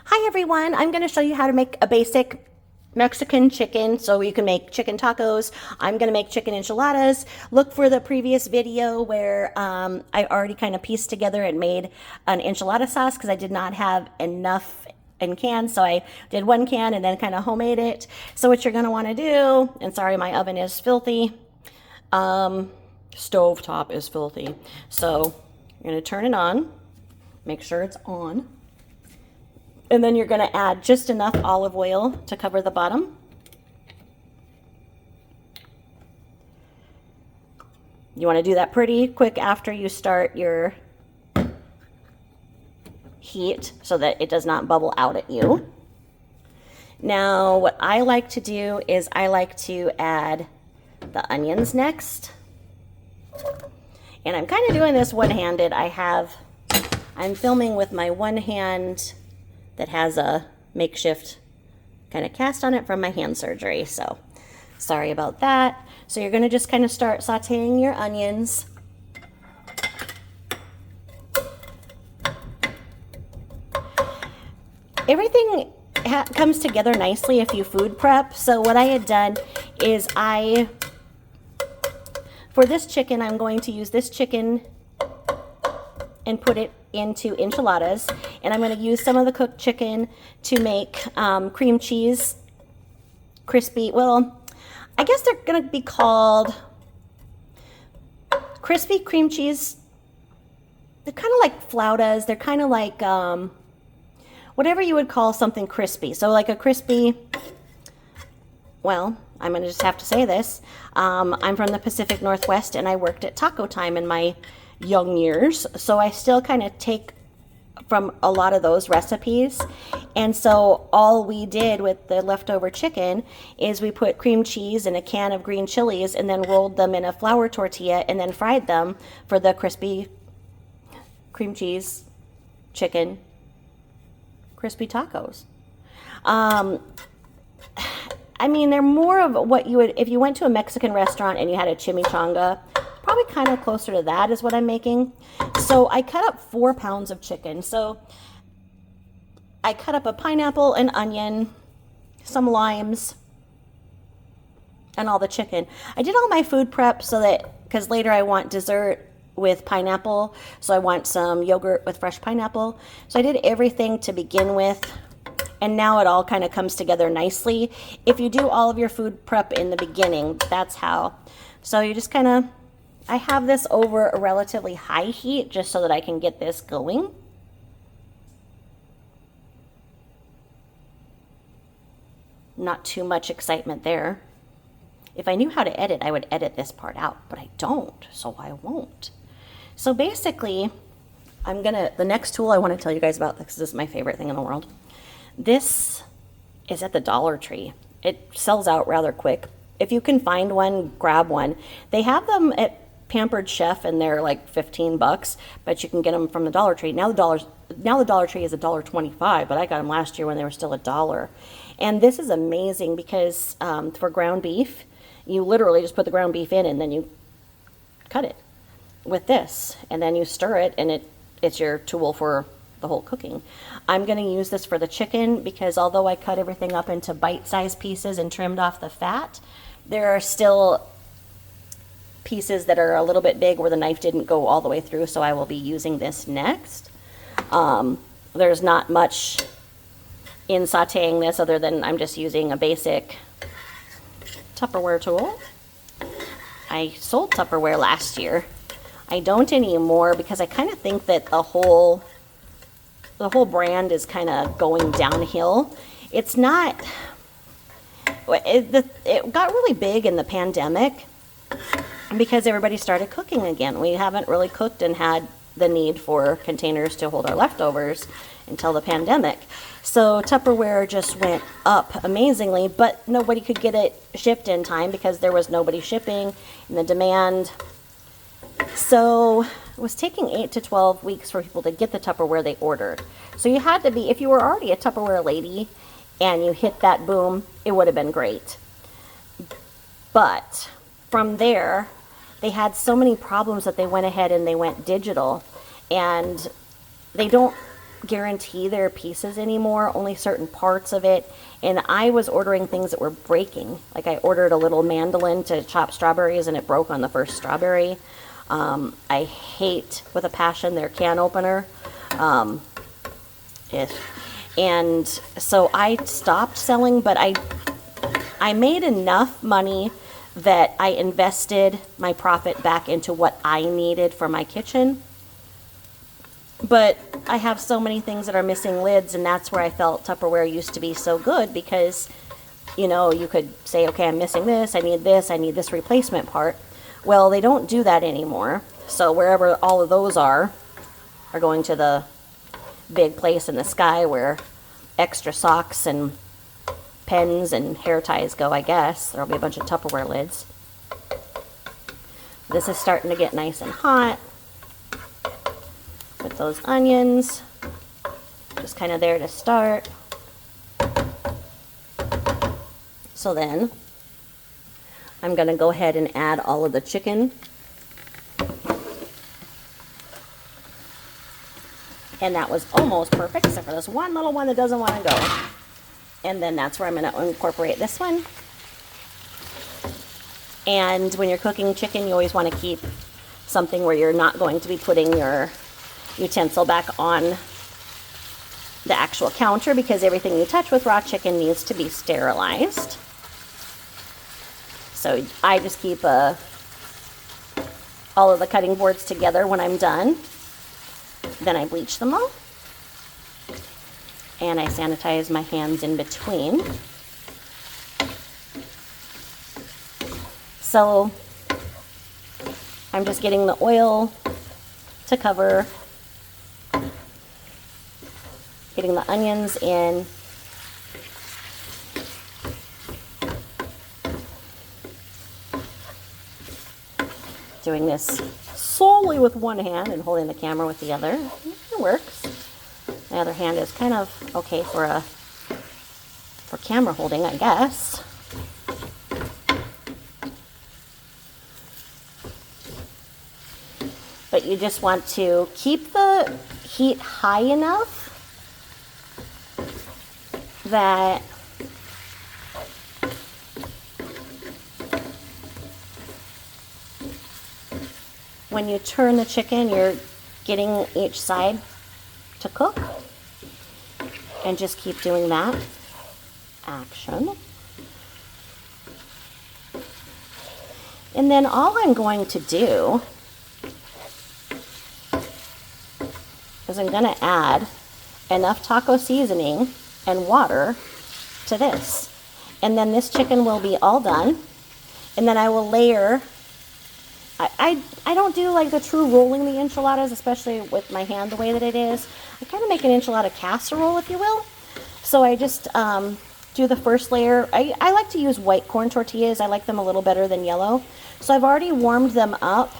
Hi everyone, I'm going to show you how to make a basic Mexican chicken so you can make chicken tacos. I'm going to make chicken enchiladas. Look for the previous video where I already kind of pieced together and made an enchilada sauce because I did not have enough in cans, so I did one can and then kind of homemade it. So what you're going to want to do, and sorry my oven is filthy, stove top is filthy, so you're going to turn it on, make sure it's on. And then you're going to add just enough olive oil to cover the bottom. You want to do that pretty quick after you start your heat so that it does not bubble out at you. Now, what I like to do is I like to add the onions next. And I'm kind of doing this one-handed. I'm filming with my one hand that has a makeshift kind of cast on it from my hand surgery, so sorry about that. So you're going to just kind of start sauteing your onions. Everything comes together nicely if you food prep. So what I had done is for this chicken, I'm going to use this chicken and put it into enchiladas, and I'm going to use some of the cooked chicken to make cream cheese crispy. Well, I guess they're going to be called crispy cream cheese. They're kind of like flautas. They're kind of like whatever you would call something crispy. So like a crispy, well, I'm going to just have to say this. I'm from the Pacific Northwest, and I worked at Taco Time in my young years, so I still kind of take from a lot of those recipes. And so all we did with the leftover chicken is we put cream cheese and a can of green chilies and then rolled them in a flour tortilla and then fried them for the crispy cream cheese chicken crispy tacos. I mean, they're more of what you would if you went to a Mexican restaurant and you had a chimichanga. Probably kind of closer to that is what I'm making. So I cut up 4 pounds of chicken. So I cut up a pineapple, an onion, some limes, and all the chicken. I did all my food prep so that, because later I want dessert with pineapple, so I want some yogurt with fresh pineapple. So I did everything to begin with, and now it all kind of comes together nicely. If you do all of your food prep in the beginning, that's how. So you just kind of, I have this over a relatively high heat just so that I can get this going. Not too much excitement there. If I knew how to edit, I would edit this part out, but I don't, so I won't. So basically, the next tool I want to tell you guys about, because this is my favorite thing in the world. This is at the Dollar Tree. It sells out rather quick. If you can find one, grab one. They have them at Pampered Chef, and they're like 15 bucks, but you can get them from the Dollar Tree. Now the Dollar Tree is $1.25, but I got them last year when they were still $1. And this is amazing because for ground beef, you literally just put the ground beef in and then you cut it with this, and then you stir it, and it's your tool for the whole cooking. I'm going to use this for the chicken because although I cut everything up into bite-sized pieces and trimmed off the fat, there are still pieces that are a little bit big where the knife didn't go all the way through, so I will be using this next. There's not much in sauteing this other than I'm just using a basic Tupperware tool. I sold Tupperware last year. I don't anymore because I kind of think that the whole brand is kind of going downhill. It's not, it got really big in the pandemic because everybody started cooking again. We haven't really cooked and had the need for containers to hold our leftovers until the pandemic. So Tupperware just went up amazingly, but nobody could get it shipped in time because there was nobody shipping and the demand. So it was taking 8 to 12 weeks for people to get the Tupperware they ordered. So you had to be, if you were already a Tupperware lady and you hit that boom, it would have been great. But from there, they had so many problems that they went ahead and they went digital, and they don't guarantee their pieces anymore, only certain parts of it. And I was ordering things that were breaking. Like I ordered a little mandolin to chop strawberries and it broke on the first strawberry. I hate with a passion their can opener. And so I stopped selling, but I made enough money that I invested my profit back into what I needed for my kitchen. But I have so many things that are missing lids, and that's where I felt Tupperware used to be so good, because, you know, you could say, okay, I'm missing this, I need this replacement part. Well, they don't do that anymore. So wherever all of those are going to the big place in the sky where extra socks and pens and hair ties go, I guess. There'll be a bunch of Tupperware lids. This is starting to get nice and hot with those onions. Just kind of there to start. So then I'm going to go ahead and add all of the chicken. And that was almost perfect, except for this one little one that doesn't want to go. And then that's where I'm going to incorporate this one. And when you're cooking chicken, you always want to keep something where you're not going to be putting your utensil back on the actual counter, because everything you touch with raw chicken needs to be sterilized. So I just keep all of the cutting boards together when I'm done. Then I bleach them all. And I sanitize my hands in between. So I'm just getting the oil to cover, getting the onions in. Doing this solely with one hand and holding the camera with the other. It works. My other hand is kind of okay for camera holding, I guess. But you just want to keep the heat high enough that when you turn the chicken, you're getting each side to cook. And just keep doing that. Action. And then all I'm going to do is I'm going to add enough taco seasoning and water to this. And then this chicken will be all done. And then I will layer. I don't do like the true rolling the enchiladas, especially with my hand the way that it is. I kind of make an enchilada casserole, if you will. So I just do the first layer. I like to use white corn tortillas. I like them a little better than yellow. So I've already warmed them up.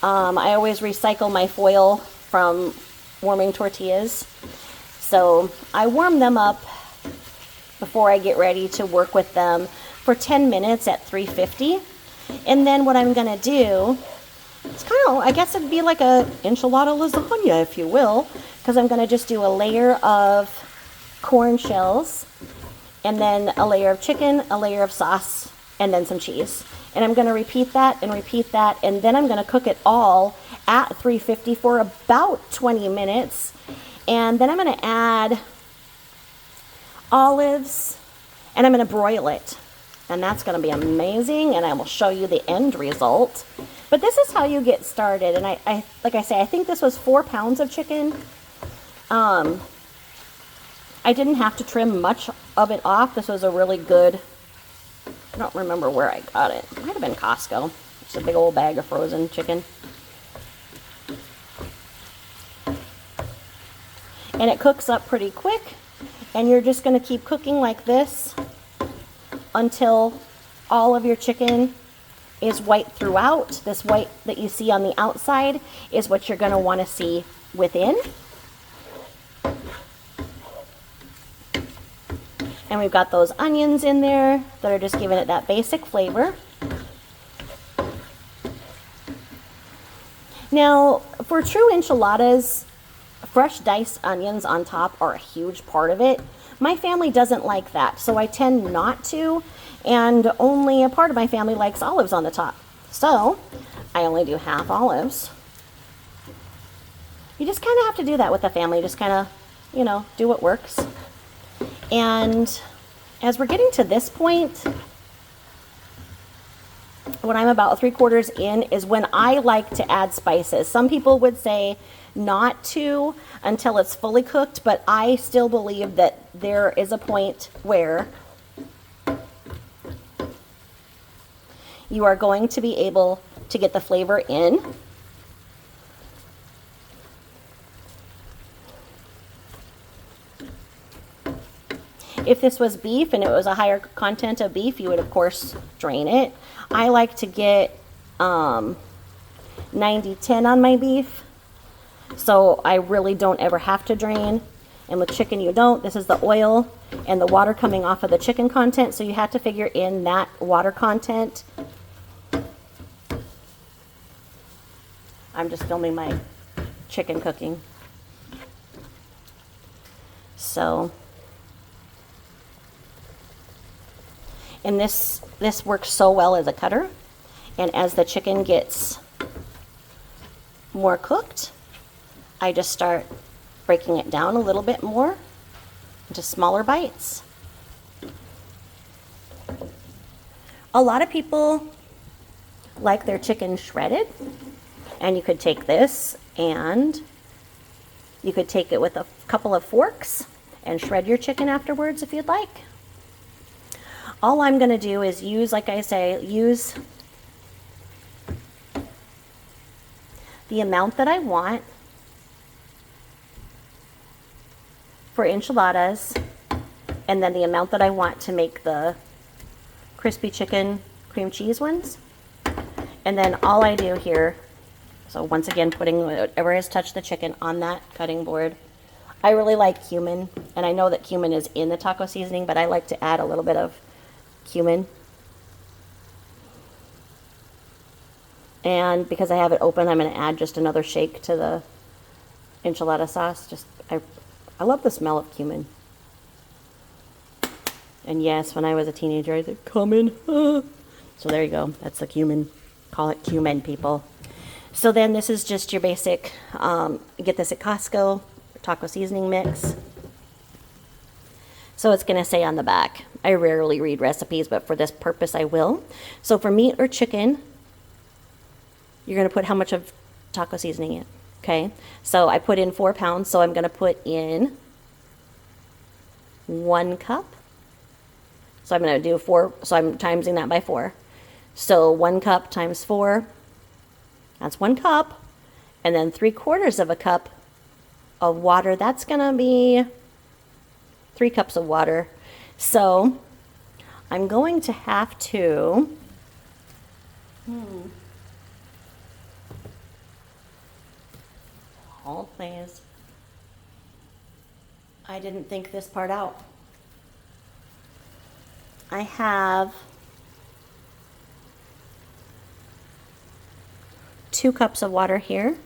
I always recycle my foil from warming tortillas. So I warm them up before I get ready to work with them for 10 minutes at 350. And then what I'm going to do, it's kind of, I guess it'd be like a enchilada lasagna, if you will, because I'm going to just do a layer of corn shells, and then a layer of chicken, a layer of sauce, and then some cheese. And I'm going to repeat that, and then I'm going to cook it all at 350 for about 20 minutes. And then I'm going to add olives, and I'm going to broil it. And that's going to be amazing, and I will show you the end result. But this is how you get started. And I like I say, I think this was 4 pounds of chicken. I didn't have to trim much of it off. This was a really good, I don't remember where I got it. It might have been Costco. It's a big old bag of frozen chicken. And it cooks up pretty quick. And you're just going to keep cooking like this until all of your chicken is white throughout. This white that you see on the outside is what you're going to want to see within. And we've got those onions in there that are just giving it that basic flavor. Now, for true enchiladas, fresh diced onions on top are a huge part of it. My family doesn't like that, so I tend not to, and only a part of my family likes olives on the top. So I only do half olives. You just kind of have to do that with the family, just kind of, you know, do what works. And as we're getting to this point, when I'm about 3/4 in is when I like to add spices. Some people would say not to until it's fully cooked, but I still believe that there is a point where you are going to be able to get the flavor in. If this was beef and it was a higher content of beef, you would of course drain it. I like to get 90-10 on my beef, so I really don't ever have to drain. And with chicken you don't. This is the oil and the water coming off of the chicken content, so you have to figure in that water content. I'm just filming my chicken cooking. So, and this works so well as a cutter. And as the chicken gets more cooked, I just start breaking it down a little bit more into smaller bites. A lot of people like their chicken shredded, and you could take this and you could take it with a couple of forks and shred your chicken afterwards if you'd like. All I'm going to do is use, like I say, use the amount that I want for enchiladas, and then the amount that I want to make the crispy chicken cream cheese ones. And then all I do here, so once again, putting whatever has touched the chicken on that cutting board. I really like cumin, and I know that cumin is in the taco seasoning, but I like to add a little bit of cumin. And because I have it open, I'm going to add just another shake to the enchilada sauce. I love the smell of cumin. And yes, when I was a teenager, I said, cumin. So there you go. That's the cumin. Call it cumin, people. So then this is just your basic, get this at Costco, taco seasoning mix. So it's going to say on the back. I rarely read recipes, but for this purpose I will. So for meat or chicken, you're going to put how much of taco seasoning in. Okay, so I put in 4 pounds, so I'm going to put in 1 cup. So I'm going to do 4, so I'm timesing that by 4. So 1 cup times 4, that's 1 cup. And then 3/4 of a cup of water, that's going to be 3 cups of water. So I'm going to have to, hold please. I didn't think this part out. I have 2 cups of water here.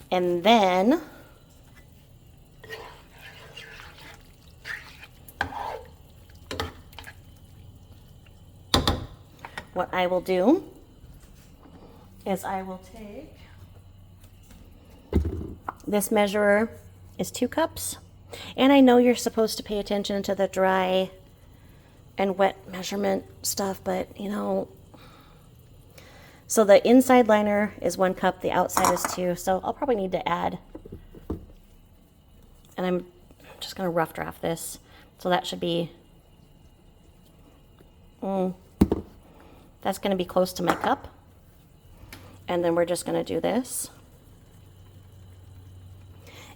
And then what I will do is I will take, this measurer is 2 cups. And I know you're supposed to pay attention to the dry and wet measurement stuff, but you know, so the inside liner is 1 cup, the outside is 2, so I'll probably need to add, and I'm just going to rough draft this, so that should be, that's going to be close to my cup, and then we're just going to do this,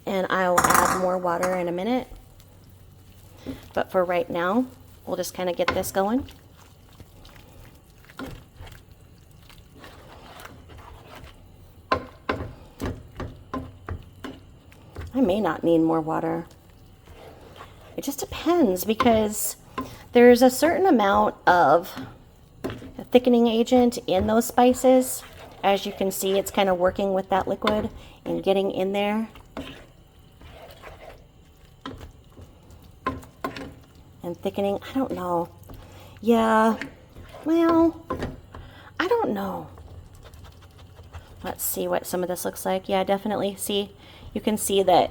and I'll add more water in a minute, but for right now, we'll just kind of get this going. I may not need more water. It just depends, because there's a certain amount of thickening agent in those spices As you can see, it's kind of working with that liquid and getting in there. And thickening. I don't know. Yeah. Well, I don't know. Let's see what some of this looks like. Yeah, definitely. See, you can see that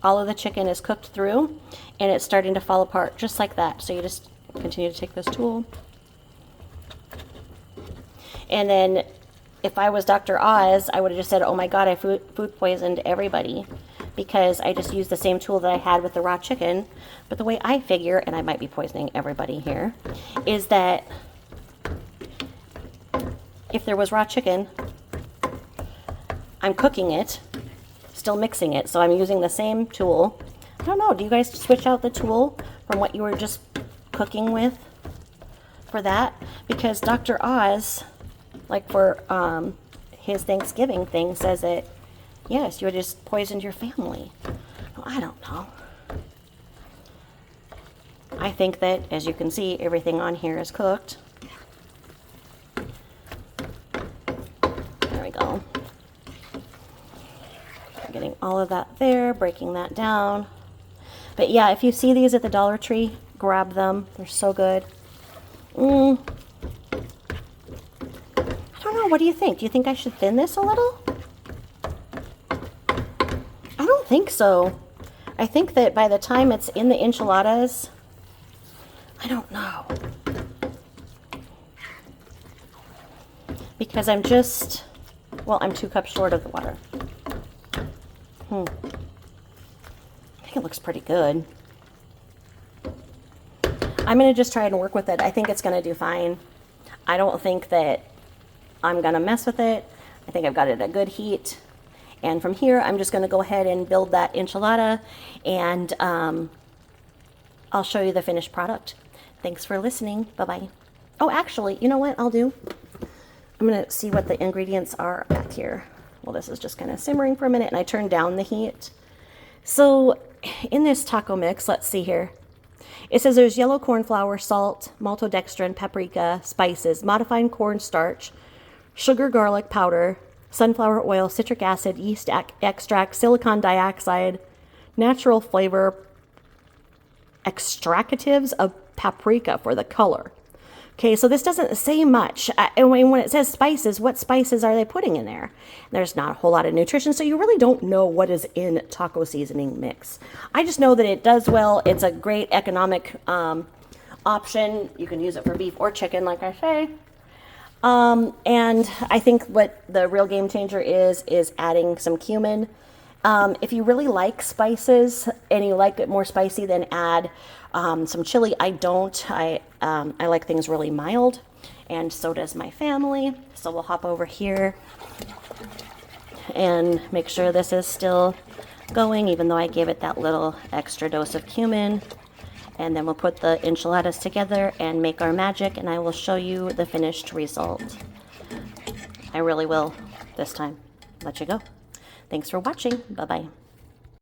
all of the chicken is cooked through and it's starting to fall apart just like that. So you just continue to take this tool. And then if I was Dr. Oz, I would have just said, oh my God, I food poisoned everybody, because I just used the same tool that I had with the raw chicken. But the way I figure, and I might be poisoning everybody here, is that if there was raw chicken, I'm cooking it, still mixing it, so I'm using the same tool. I don't know, do you guys switch out the tool from what you were just cooking with for that? Because Dr. Oz, like for his Thanksgiving thing, says that, yes, you just poisoned your family. Well, I don't know. I think that, as you can see, everything on here is cooked. There we go. I'm getting all of that there, breaking that down. But yeah, if you see these at the Dollar Tree, grab them. They're so good. I don't know. What do you think? Do you think I should thin this a little? I don't think so. I think that by the time it's in the enchiladas, I don't know. Because I'm just, well, I'm 2 cups short of the water. I think it looks pretty good. I'm going to just try and work with it. I think it's going to do fine. I don't think that I'm going to mess with it. I think I've got it at a good heat. And from here, I'm just going to go ahead and build that enchilada, and I'll show you the finished product. Thanks for listening. Bye-bye. Oh, actually, you know what I'll do? I'm going to see what the ingredients are back here. Well, this is just kind of simmering for a minute, and I turned down the heat. So in this taco mix, let's see here. It says there's yellow corn flour, salt, maltodextrin, paprika, spices, modified cornstarch, sugar, garlic powder, sunflower oil, citric acid, yeast extract, silicon dioxide, natural flavor, extractives of paprika for the color. Okay, so this doesn't say much. And when it says spices, what spices are they putting in there? There's not a whole lot of nutrition, so you really don't know what is in taco seasoning mix. I just know that it does well. It's a great economic option. You can use it for beef or chicken, like I say. And I think what the real game changer is adding some cumin. If you really like spices and you like it more spicy, then add some chili. I don't. I like things really mild, and so does my family. So we'll hop over here and make sure this is still going, even though I gave it that little extra dose of cumin. And then we'll put the enchiladas together and make our magic, and I will show you the finished result. I really will this time. Let you go. Thanks for watching. Bye-bye.